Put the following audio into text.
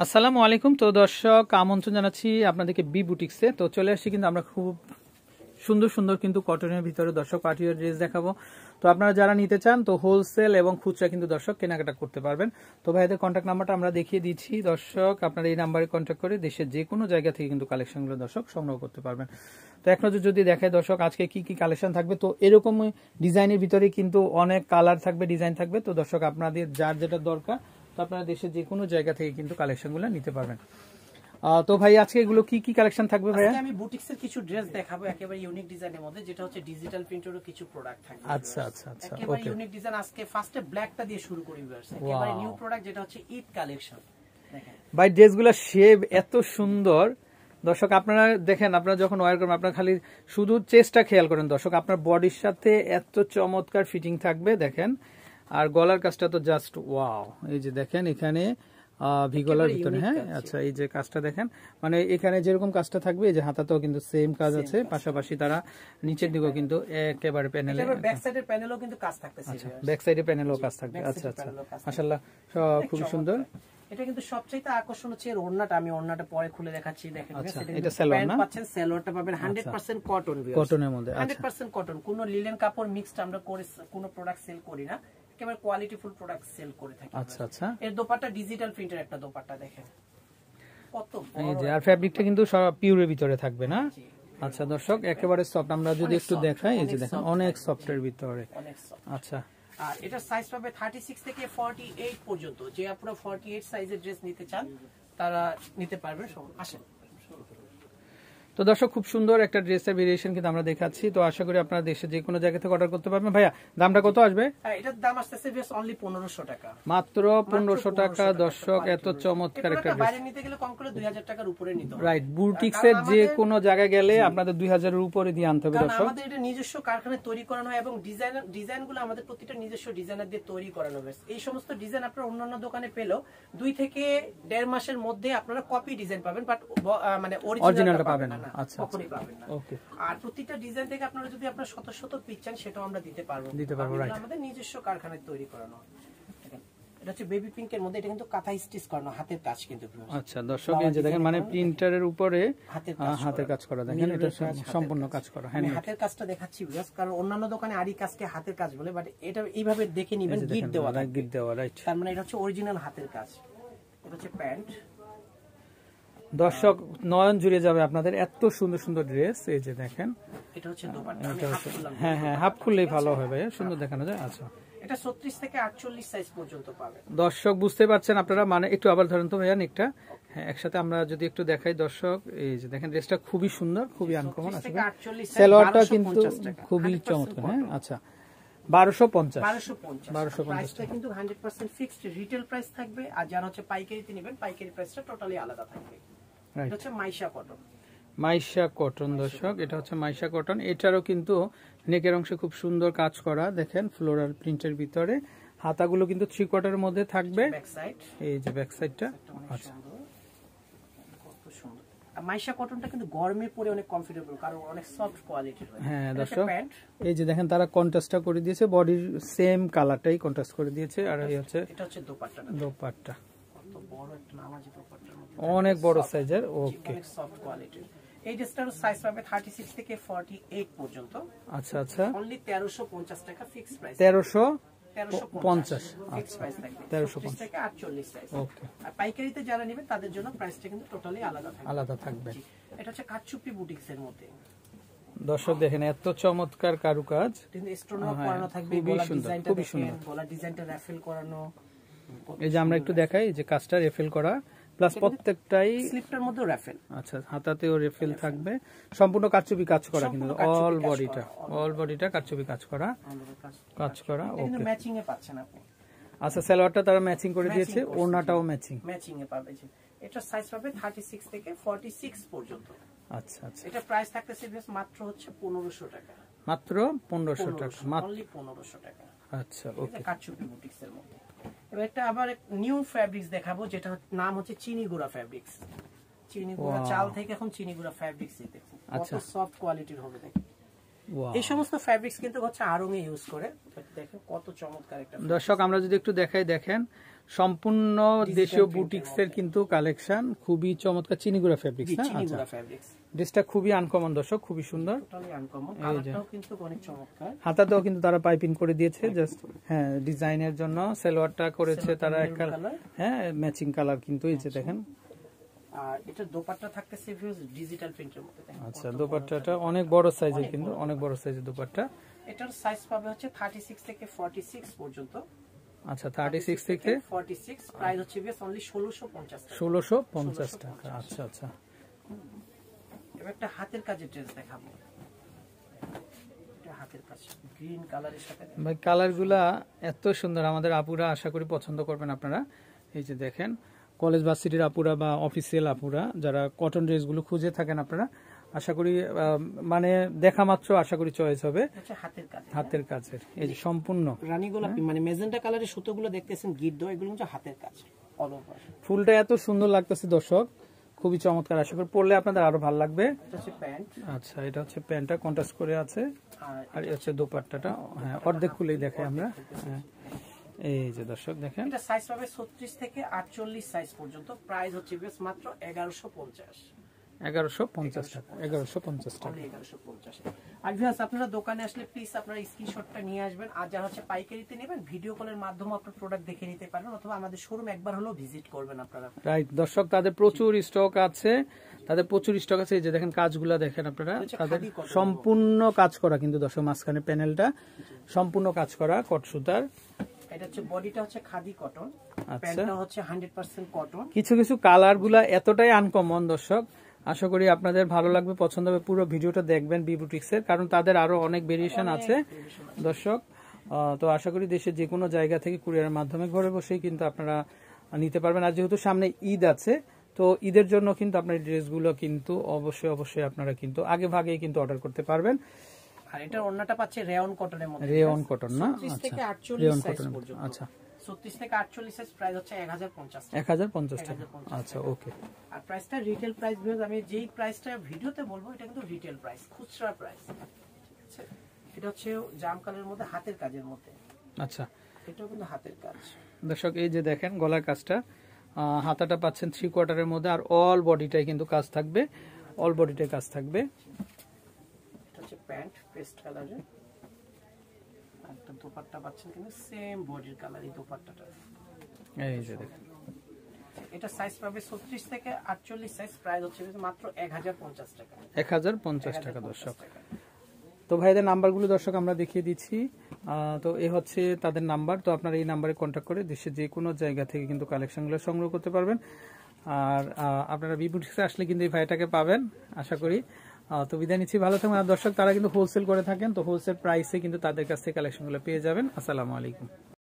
আসসালামু আলাইকুম। তো দর্শক, আমন্ত্রণ জানাচ্ছি আপনাদেরকে বি বুটিক্সে। তো চলে আসছি কিন্তু আমরা খুব সুন্দর সুন্দর কিন্তু কটনের ভিতরে দর্শক পার্টিওয়ার ড্রেস দেখাবো। তো আপনারা যারা নিতে চান তো হোলসেল এবং খুচরা কিন্তু দর্শক কেনাকাটা করতে পারবেন। তো ভাইদের কন্ট্যাক্ট নাম্বারটা আমরা দেখিয়ে দিচ্ছি দর্শক, আপনারা এই নাম্বারে কন্ট্যাক্ট করে দেশের যে কোনো জায়গা থেকে কিন্তু কালেকশনগুলো দর্শক সংগ্রহ করতে পারবেন। তো এক নজর যদি দেখায় দর্শক আজকে কি কি কালেকশন থাকবে, তো এরকম ডিজাইনের ভিতরে কিন্তু অনেক কালার থাকবে, ডিজাইন থাকবে। তো দর্শক আপনাদের যার যেটা দরকার তো আপনারা দেশের যে কোনো জায়গা থেকে কিন্তু কালেকশনগুলো নিতে পারবেন। তো ভাই আজকে এগুলো কি কি কালেকশন থাকবে ভাইয়া? আমি বুটিক্সের কিছু ড্রেস দেখাবো একেবারে ইউনিক ডিজাইনের মধ্যে, যেটা হচ্ছে ডিজিটাল প্রিন্টেরও কিছু প্রোডাক্ট থাকবে। আচ্ছা আচ্ছা আচ্ছা, একেবারে ইউনিক ডিজাইন। আজকে ফার্স্টে ব্ল্যাকটা দিয়ে শুরু করি ভিউয়ার্স। একেবারে নিউ প্রোডাক্ট, যেটা হচ্ছে ঈদ কালেকশন। দেখেন ভাই ড্রেসগুলো শেপ এত সুন্দর দর্শক, আপনারা দেখেন, আপনারা যখন ওয়্যার করবেন আপনারা খালি শুধু চেস্টটা খেয়াল করেন দর্শক, আপনার বডির সাথে এত চমৎকার ফিটিং থাকবে দেখেন। আর গলার কাজটা তো জাস্ট ওয়াও, এই যে দেখেন এখানে ভিগলার ভিতরে, হ্যাঁ আচ্ছা, এই যে কাজটা দেখেন, মানে এখানে যেরকম কাজটা থাকবে এই যে হাতাতেও কিন্তু সেম কাজ আছে, পাশাপাশি তারা নিচের দিকেও কিন্তু একেবারে প্যানেলে, ব্যাক সাইডের প্যানেলও কিন্তু কাজ থাকতেছে। আচ্ছা ব্যাক সাইডে প্যানেলও কাজ থাকবে। আচ্ছা আচ্ছা, মাশাআল্লাহ খুব সুন্দর। এটা কিন্তু সবচেয়ে আকর্ষণ হচ্ছে এর ওড়নাটা। আমি ওড়নাটা পরে খুলে দেখাচ্ছি। দেখেন এটা সালোয়ার না, পাচ্ছেন সালোয়ারটা পাবেন 100% কটন ভিউয়ার্স, কটনের মধ্যে 100% কটন। কোনো লিলেন কাপড় মিক্সড আমরা করে কোনো প্রোডাক্ট সেল করি না, একেবারে কোয়ালিটিফুল প্রোডাক্ট সেল করে থাকি। আচ্ছা আচ্ছা, এর দোপাট্টা ডিজিটাল প্রিন্টের একটা দোপাট্টা দেখেন কত বড়, এই যে আর ফ্যাব্রিকটা কিন্তু সব পিওরের ভিতরে থাকবে না। আচ্ছা দর্শক একেবারে সফট, আমরা যদি একটু দেখাই এই যে দেখেন অনেক সফটের ভিতরে। আচ্ছা, আর এটার সাইজ পাবে 36 থেকে 48 পর্যন্ত। যে আপনারা 48 সাইজের ড্রেস নিতে চান তারা নিতে পারবেন। আসেন। তো দর্শক খুব সুন্দর একটা ড্রেসের ভেরিয়েশন কিন্তু আমরা দেখাচ্ছি। তো আশা করি আপনারা দেশে যে কোনো জায়গা থেকে অর্ডার করতে পারবেন। ভাইয়া দামটা কত আসবে? এটার দাম আসছে বেশ অনলি 1500 টাকা, মাত্র 1500 টাকা। দর্শক এত চমৎকার একটা ড্রেস, বাইরে নিতে গেলে কম করে 2000 টাকার উপরে নিতে হবে। রাইট, বুটিক্সের যে কোনো জায়গায় গেলে আপনাদের 2000 এর উপরে দিয়ে আনতে হবে দর্শক। আমাদের এটা নিজস্ব কারখানায় তৈরি করানো হয় এবং ডিজাইনগুলো আমাদের প্রতিটা নিজস্ব ডিজাইনার দিয়ে তৈরি করানো হয়েছে। এই সমস্ত ডিজাইন আপনারা অন্যান্য দোকানে পেলেও 2 থেকে 1.5 মাসের মধ্যে আপনারা কপি ডিজাইন পাবেন, বাট মানে অরিজিনালটা পাবেন না। আচ্ছা, কখনোই পাবেন না। ওকে। আর প্রতিটা ডিজাইন থেকে আপনারা যদি আপনারা শত শত পিস চান সেটাও আমরা দিতে পারবো। রাইট, আমাদের নিজস্ব কারখানায় তৈরি করানো। এটা হচ্ছে বেবি পিঙ্কের মধ্যে, এটা কিন্তু কাঁথা স্টিচ করানো, হাতের কাজ কিন্তু। আচ্ছা দর্শক এই যে দেখেন, মানে প্রিন্টারের উপরে হাতের কাজ করা, দেখেন এটা সম্পূর্ণ কাজ করা। হ্যাঁ, হাতের কাজটা দেখাচ্ছি বিকজ কারণ অন্যান্য দোকানে আরি কাজকে হাতের কাজ বলে, বাট এটা এইভাবে দেখে নেবেন, গিট দেওয়া, রাইট। তার মানে এটা হচ্ছে অরিজিনাল হাতের কাজ। এটা হচ্ছে প্যান্ট। দর্শক নয়ন জুড়ে যাবে আপনাদের, এত সুন্দর সুন্দর ড্রেস। এই যে দেখেন এটা হচ্ছে দোপাট্টা। হ্যাঁ হ্যাঁ, হাফ খুললেই ভালো হবে, সুন্দর দেখানো যায়। আচ্ছা, এটা 36 থেকে 48 সাইজ পর্যন্ত পাবেন। দর্শক বুঝতে পারছেন আপনারা, মানে একটু আবার ধরেন তো ভাইয়া নেকটা, হ্যাঁ একসাথে আমরা যদি একটু দেখাই দর্শক, এই যে দেখেন ড্রেসটা খুবই সুন্দর, খুবই আনকমন আছে। সালোয়ারটা কিন্তু খুবই চমৎকার। হ্যাঁ আচ্ছা, 1250 প্রাইসটা কিন্তু 100% ফিক্সড রিটেল প্রাইস থাকবে। আর যারা হচ্ছে পাইকারিতে নেবেন পাইকারি প্রাইসটা টোটালি আলাদা থাকবে। এটা হচ্ছে মাইশা কটন। মাইশা কটন দর্শক, এটা হচ্ছে মাইশা কটন। এটারও কিন্তু নেকের অংশে খুব সুন্দর কাজ করা, দেখেন ফ্লোরাল প্রিন্টের ভিতরে। হাতাগুলো কিন্তু 3 কোয়ার্টারের মধ্যে থাকবে। এই যে ব্যাক সাইডটা। আচ্ছা, কত সুন্দর। মাইশা কটনটা কিন্তু গরমে পরে অনেক কমফোর্টেবল, কারণ অনেক সফট কোয়ালিটির হয়। হ্যাঁ দর্শক এই যে দেখেন তারা কন্ট্রাস্টটা করে দিয়েছে, বডির সেম কালারটাই কন্ট্রাস্ট করে দিয়েছে। আর এই হচ্ছে এটা হচ্ছে দোপাট্টা। দোপাট্টা কত বড় একটা নামাজি দোপাট্টা, অনেক বড় সাইজের। ওকে, সফট কোয়ালিটির। এই ড্রেসটার সাইজ পাবে 36 থেকে 48 পর্যন্ত। আচ্ছা আচ্ছা, অনলি 1350 টাকা ফিক্সড প্রাইস। 1350। আচ্ছা, 1350 থেকে 48 সাইজ। ওকে। আর পাইকারিতে যারা নেবেন তাদের জন্য প্রাইসটা কিন্তু টোটালি আলাদা থাকবে। এটা হচ্ছে কাটচুপি বুটিক্স এর মধ্যে। দর্শক দেখেন এত চমৎকার কারুকাজ, কিন্তু স্টোনওয়ার্ক করানো থাকবে, গলা ডিজাইনটা খুবই সুন্দর, গলা ডিজাইনটা র্যাফেল করানো। এই যে আমরা একটু দেখাই যে কাজটা রেফেল করা, প্লাস প্রত্যেকটাই স্লিপটার মধ্যে র্যাফেল। আচ্ছা, হাতাতেও রেফেল থাকবে, সম্পূর্ণ কারচুপি কাজ করা, কিন্তু অল বডিটা কারচুপি কাজ করা। ওকে, ম্যাচিং এ পাচ্ছেন আপনি। আচ্ছা, সালোয়ারটা তারা ম্যাচিং করে দিয়েছে, ওড়নাটাও ম্যাচিং এ পাবে। এটা সাইজ পাবে 36 থেকে 46 পর্যন্ত। আচ্ছা আচ্ছা, এটা প্রাইস থাকতেছে মাত্র হচ্ছে 1500 টাকা। মাত্র 1500 টাকা, অনলি 1500 টাকা। আচ্ছা ওকে, কাটচুপি বুটিক্স এর মধ্যে। এবার একটা আবার নিউ ফ্যাব্রিক্স দেখাবো, যেটা নাম হচ্ছে চিনি গুঁড়া ফ্যাব্রিক্স। চিনি গুঁড়া চাল থেকে এখন চিনি গুঁড়া ফ্যাব্রিক্স দেখুন কত সফট কোয়ালিটির হবে। দেখুন এই সমস্ত ফ্যাব্রিক্স কিন্তু হচ্ছে আড়ং এ ইউজ করে। দেখেন কত চমৎকার একটা। দর্শক আমরা যদি একটু দেখাই, দেখেন সম্পূর্ণ দেশীয় বুটিক্সের কিন্তু কালেকশন, খুবই চমৎকার চিনিগুড়া ফেব্রিক্স না? চিনিগুড়া ফেব্রিক্স। ড্রেসটা খুবই আনকমন দর্শক, খুবই সুন্দর, টোটালি আনকমন। কালারটাও কিন্তু অনেক চমৎকার। হাতাতেও কিন্তু তারা পাইপিং করে দিয়েছে জাস্ট, হ্যাঁ, ডিজাইনের জন্য। সালোয়ারটা করেছে তারা এক কালার, হ্যাঁ, ম্যাচিং কালার কিন্তু, এই যে দেখেন। আর এটা দোপাট্টা থাকতেছে ডিজিটাল প্রিন্টের মধ্যে। আচ্ছা, দোপাট্টাটা অনেক বড় সাইজের, কিন্তু অনেক বড় সাইজের দোপাট্টা। এটার সাইজ পাবে হচ্ছে 36 থেকে 46 পর্যন্ত। আচ্ছা, 36 থেকে 46, প্রাইস হচ্ছে অনলি 1650 টাকা। 1650 টাকা। আচ্ছা আচ্ছা, এবার একটা হাতের কাজের ড্রেস দেখাবো। এটা হাতের কাজ, গ্রিন কালারের সাথে। ভাই কালারগুলা এত সুন্দর, আমাদের আপুরা আশা করি পছন্দ করবেন আপনারা। এই যে দেখেন, কলেজ ভার্সিটির আপুরা বা অফিসিয়াল আপুরা যারা কটন ড্রেসগুলো খুঁজে থাকেন আপনারা, আশা করি মানে দেখা মাত্র আশা করি চয়েস হবে। হাতের কাজ, হাতের কাজের এই যে সম্পূর্ণ রানী গোলাপি মানে মেজেন্টা কালারের সুতোগুলো দেখতেছেন গিদ্দ, এগুলো হচ্ছে হাতের কাজ অল ওভার। ফুলটা এত সুন্দর লাগতেছে দর্শক, খুবই চমৎকার, আশা করি পরলে আপনাদের আরো ভালো লাগবে। এটা হচ্ছে প্যান্ট। আচ্ছা, এটা হচ্ছে প্যান্টটা কন্ট্রাস্ট করে আছে, আর এটা হচ্ছে দোপাট্টাটা, হ্যাঁ, অর্ধেক খুলেই দেখাই আমরা। হ্যাঁ, এই যে দর্শক দেখেন, এটা সাইজ পাবে 36 থেকে 48 সাইজ পর্যন্ত। প্রাইস হচ্ছে মাত্র 1150। 1150 টাকা, 1150 টাকা। 1150। আর ভিউয়ার্স, আপনারা দোকানে আসলে প্লিজ আপনারা স্ক্রিনশটটা নিয়ে আসবেন। আর যারা হচ্ছে পাইকারিতে নেবেন, ভিডিও কলের মাধ্যমে আপনার প্রোডাক্ট দেখে নিতে পারেন, অথবা আমাদের শোরুম একবার হলেও ভিজিট করবেন আপনারা। রাইট দর্শক, তাদের প্রচুর স্টক আছে, এই যে দেখেন কাজগুলা দেখেন আপনারা, তাদের সম্পূর্ণ কাজ করা কিন্তু দর্শক, মাঝখানে প্যানেলটা সম্পূর্ণ কাজ করা কট সুতার। এটা হচ্ছে বডিটা হচ্ছে খাদি কটন, প্যান্টটা হচ্ছে 100% কটন। কিছু কিছু কালারগুলা এতটাই আনকমন দর্শক, আশা করি আপনাদের ভালো লাগবে, পছন্দ হবে। পুরো ভিডিওটা দেখবেন বি বুটিক্সের, কারণ তাদের আরো অনেক ভেরিয়েশন আছে দর্শক। তো আশা করি দেশের যে কোনো জায়গা থেকে কুরিয়ারের মাধ্যমে ঘরে বসেই কিন্তু আপনারা নিতে পারবেন। আর যেহেতু সামনে ঈদ আছে, তো ঈদের জন্য কিন্তু আপনার ড্রেসগুলো কিন্তু অবশ্যই আপনারা কিন্তু আগে ভাগেই কিন্তু অর্ডার করতে পারবেন। আর এটা ওন্নাটা পাচ্ছে রেয়ন কটনের মধ্যে, রেয়ন কটন না? আচ্ছা, রেয়ন কটন, আচ্ছা, 36 থেকে 48 সাইজ। প্রাইস হচ্ছে 1050 টাকা। 1050 টাকা। আচ্ছা, ওকে। আর প্রাইসটা রিটেল প্রাইস, আমি যেই প্রাইসটা ভিডিওতে বলবো এটা কিন্তু রিটেল প্রাইস, খুচরা প্রাইস। আচ্ছা, এটা হচ্ছে জাম কালারের মধ্যে হাতের কাজের মধ্যে। আচ্ছা, এটাও কিন্তু হাতের কাজ দর্শক। এই যে দেখেন গলার কাজটা, হাতাটা পাচ্ছেন 3/4 মধ্যে, আর অল বডিটাই কিন্তু কাজ থাকবে, অল বডিটাই কাজ থাকবে। এটা হচ্ছে প্যান্ট পেস্ট কালারের, একটা দোপাট্টা পাচ্ছেন কিন্তু সেম বডির কালারই দোপাট্টাটা। এই যে দেখেন, এটা সাইজ পাবে 36 থেকে 48 সাইজ। প্রাইস হচ্ছে মাত্র 1050 টাকা। 1050 টাকা দর্শক। তো ভাইদের নাম্বারগুলো দর্শক আমরা দেখিয়ে দিচ্ছি। তো এই হচ্ছে তাদের নাম্বার, তো আপনারা এই নাম্বারে কন্ট্যাক্ট করে দেশের যে কোনো জায়গা থেকে কিন্তু কালেকশনগুলো সংগ্রহ করতে পারবেন। আর আপনারা বি বুটিক্সে আসলে কিন্তু এই ভাইটাকে পাবেন আশা করি। তো বিদায় নিচ্ছি, ভালো থাকবেন। আর দর্শক, তারা কিন্তু হোলসেল করে থাকেন, তো হোলসেল প্রাইসে কিন্তু তাদের কাছ থেকে কালেকশনগুলো পেয়ে যাবেন। আসসালামু আলাইকুম।